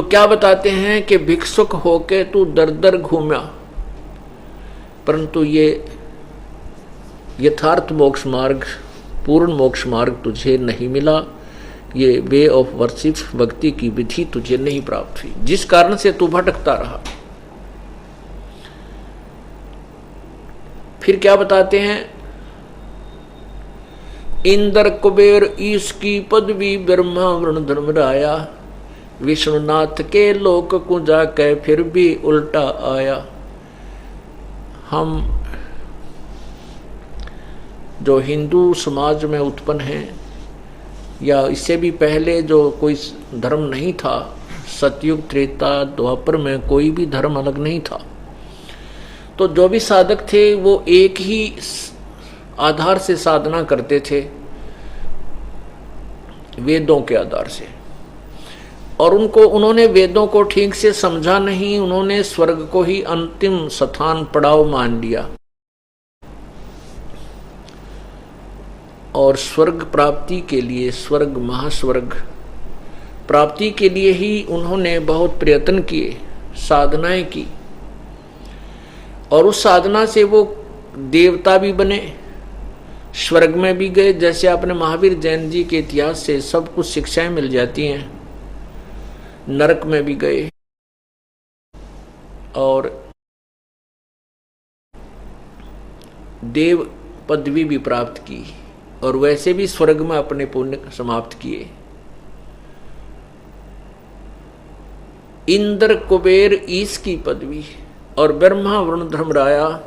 तो क्या बताते हैं कि भिक्षुक होके तू दर दर घूमा, परंतु ये यथार्थ मोक्ष मार्ग, पूर्ण मोक्ष मार्ग तुझे नहीं मिला। ये वे ऑफ वर्शिप, भक्ति की विधि तुझे नहीं प्राप्त हुई, जिस कारण से तू भटकता रहा। फिर क्या बताते हैं, इंद्र कुबेर ईश की पदवी, ब्रह्मा वरुण धर्मराया, विष्णुनाथ के लोक को जाके फिर भी उल्टा आया। हम जो हिंदू समाज में उत्पन्न हैं, या इससे भी पहले जो कोई धर्म नहीं था, सतयुग त्रेता द्वापर में कोई भी धर्म अलग नहीं था, तो जो भी साधक थे वो एक ही आधार से साधना करते थे, वेदों के आधार से। और उन्होंने वेदों को ठीक से समझा नहीं, उन्होंने स्वर्ग को ही अंतिम स्थान पड़ाव मान लिया, और स्वर्ग प्राप्ति के लिए, स्वर्ग महास्वर्ग प्राप्ति के लिए ही उन्होंने बहुत प्रयत्न किए, साधनाएं की, और उस साधना से वो देवता भी बने, स्वर्ग में भी गए। जैसे आपने महावीर जैन जी के इतिहास से सब कुछ शिक्षाएं मिल जाती हैं। नरक में भी गए और देव पदवी भी प्राप्त की, और वैसे भी स्वर्ग में अपने पुण्य समाप्त किए। इंद्र कुबेर ईश की पदवी, और ब्रह्मा वरुण धर्मराया,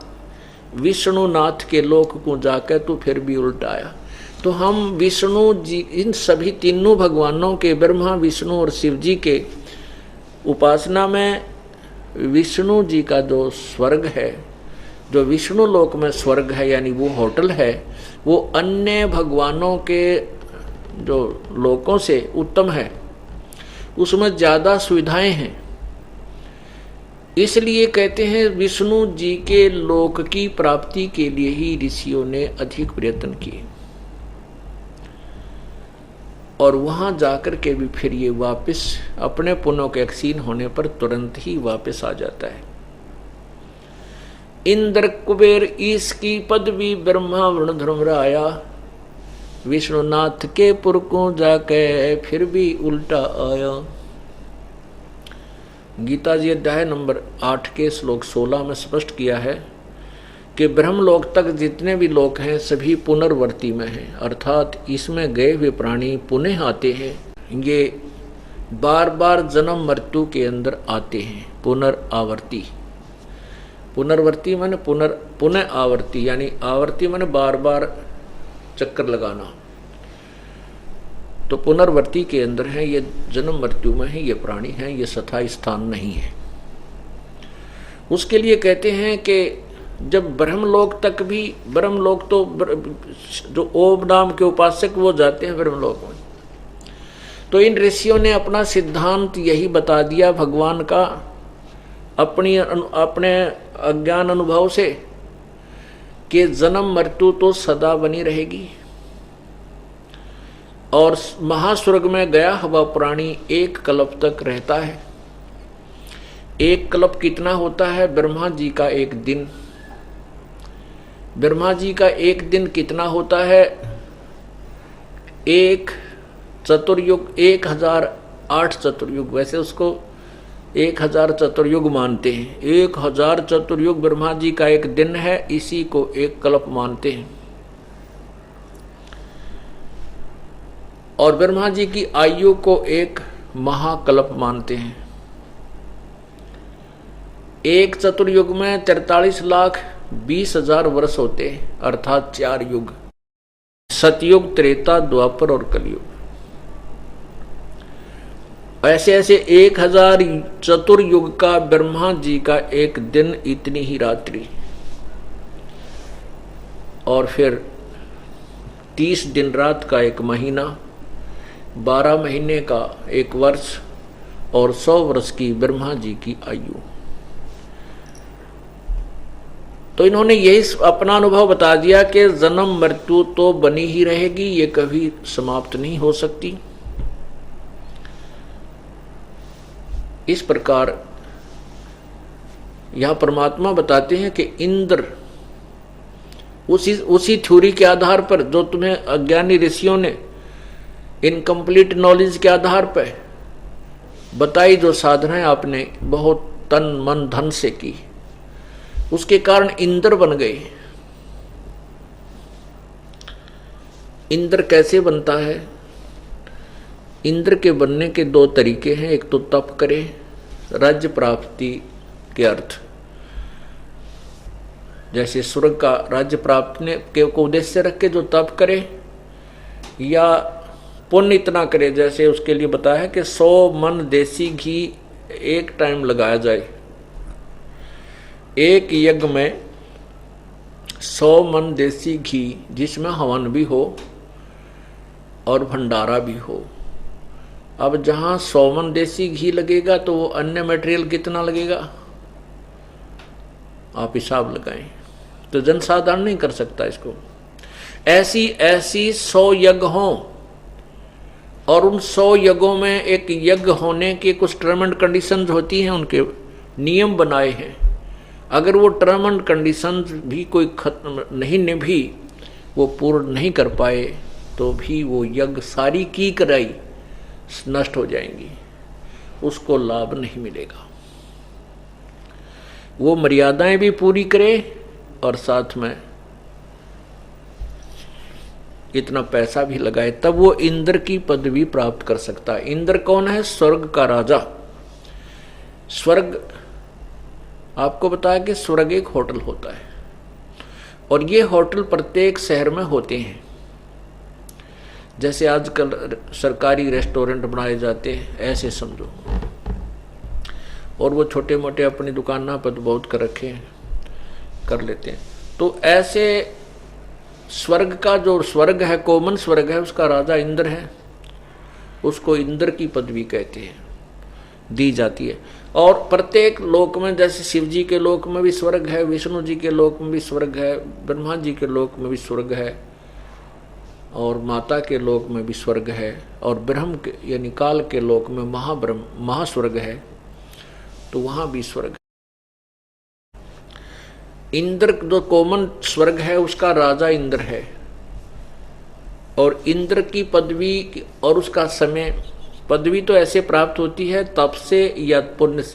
विष्णुनाथ के लोक को जाकर तो फिर भी उल्टाया। तो हम विष्णु जी, इन सभी तीनों भगवानों के, ब्रह्मा विष्णु और शिव जी के उपासना में विष्णु जी का जो स्वर्ग है, जो विष्णु लोक में स्वर्ग है, यानी वो होटल है, वो अन्य भगवानों के जो लोकों से उत्तम है, उसमें ज़्यादा सुविधाएं हैं। इसलिए कहते हैं विष्णु जी के लोक की प्राप्ति के लिए ही ऋषियों ने अधिक प्रयत्न किए, और वहां जाकर के भी फिर ये वापस अपने पुण्यों के क्षीण होने पर तुरंत ही वापस आ जाता है। इंद्र कुबेर ईश की पदवी, ब्रह्मा वरुण धर्मराया, विष्णुनाथ के पुर को जाके फिर भी उल्टा आया। गीता जी अध्याय नंबर 8 के श्लोक 16 में स्पष्ट किया है कि ब्रह्मलोक तक जितने भी लोक हैं सभी पुनर्वर्ती में हैं, अर्थात इसमें गए हुए प्राणी पुनः आते हैं। ये बार बार जन्म मृत्यु के अंदर आते हैं। पुनरावर्ती, पुनर्वर्ती माने पुनः आवर्ती, यानी आवर्ती माने बार बार चक्कर लगाना। तो पुनर्वर्ती के अंदर है, ये जन्म मृत्यु में है, ये प्राणी है, ये स्थायी स्थान नहीं है। उसके लिए कहते हैं कि जब ब्रह्मलोक तक भी, ब्रह्मलोक तो जो ओम नाम के उपासक वो जाते हैं ब्रह्मलोक में, तो इन ऋषियों ने अपना सिद्धांत यही बता दिया भगवान का अपने अज्ञान अनुभव से, कि जन्म मृत्यु तो सदा बनी रहेगी, और महास्वर्ग में गया हुआ प्राणी एक कल्प तक रहता है। एक कल्प कितना होता है? ब्रह्मा जी का एक दिन। ब्रह्मा जी का एक दिन कितना होता है? एक चतुर्युग, 1008 चतुर्युग। वैसे उसको 1000 चतुर्युग मानते हैं। 1000 चतुर्युग ब्रह्मा जी का एक दिन है, इसी को एक कल्प मानते हैं। और ब्रह्मा जी की आयु को एक महाकल्प मानते हैं। एक चतुर्युग में 43,20,000 वर्ष होते हैं, अर्थात 4 युग, सतयुग, त्रेता, द्वापर और कलयुग। ऐसे ऐसे 1000 चतुर्युग का ब्रह्मा जी का एक दिन, इतनी ही रात्रि, और फिर 30 दिन रात का एक महीना, 12 महीने का एक वर्ष, और 100 वर्ष की ब्रह्मा जी की आयु। तो इन्होंने यही अपना अनुभव बता दिया कि जन्म मृत्यु तो बनी ही रहेगी, ये कभी समाप्त नहीं हो सकती। इस प्रकार यह परमात्मा बताते हैं कि इंद्र उसी थ्योरी के आधार पर जो तुम्हें अज्ञानी ऋषियों ने इनकम्प्लीट नॉलेज के आधार पर बताई, जो साधनाएं आपने बहुत तन मन धन से की, उसके कारण इंद्र बन गए। इंद्र कैसे बनता है? इंद्र के बनने के दो तरीके हैं। एक तो तप करे, राज्य प्राप्ति के अर्थ, जैसे स्वर्ग का राज्य प्राप्ति के को उद्देश्य रख के जो तप करे, या पुण्य इतना करे, जैसे उसके लिए बताया है कि 100 मन देसी घी एक टाइम लगाया जाए। एक यज्ञ में 100 मन देसी घी, जिसमें हवन भी हो और भंडारा भी हो। अब जहां 100 मन देसी घी लगेगा तो वो अन्य मटेरियल कितना लगेगा, आप हिसाब लगाएं। तो जनसाधारण नहीं कर सकता इसको। ऐसी 100 यज्ञ हों, और उन 100 यज्ञों में एक यज्ञ होने के कुछ टर्म एंड कंडीशंस होती हैं, उनके नियम बनाए हैं। अगर वो टर्म एंड कंडीशंस भी कोई खत्म नहीं निभी, वो पूर्ण नहीं कर पाए, तो भी वो यज्ञ सारी की कराई नष्ट हो जाएंगी, उसको लाभ नहीं मिलेगा। वो मर्यादाएं भी पूरी करे और साथ में इतना पैसा भी लगाए, तब वो इंद्र की पदवी प्राप्त कर सकता है। इंद्र कौन है? स्वर्ग का राजा। स्वर्ग, आपको बताया कि स्वर्ग एक होटल होता है, और ये होटल प्रत्येक शहर में होते हैं। जैसे आजकल सरकारी रेस्टोरेंट बनाए जाते हैं, ऐसे समझो। और वो छोटे मोटे अपनी दुकान पर बहुत कर रखे हैं, कर लेते हैं। तो ऐसे स्वर्ग का जो स्वर्ग है, कॉमन स्वर्ग है, उसका राजा इंद्र है। उसको इंद्र की पदवी कहते हैं, दी जाती है। और प्रत्येक लोक में, जैसे शिव जी के लोक में भी स्वर्ग है, विष्णु जी के लोक में भी स्वर्ग है, ब्रह्मा जी के लोक में भी स्वर्ग है, और माता के लोक में भी स्वर्ग है, और ब्रह्म के यानी काल के लोक में महास्वर्ग है, तो वहां भी स्वर्ग है। इंद्र जो कॉमन स्वर्ग है, उसका राजा इंद्र है। और इंद्र की पदवी और उसका समय, पदवी तो ऐसे प्राप्त होती है तप से या पुण्य से।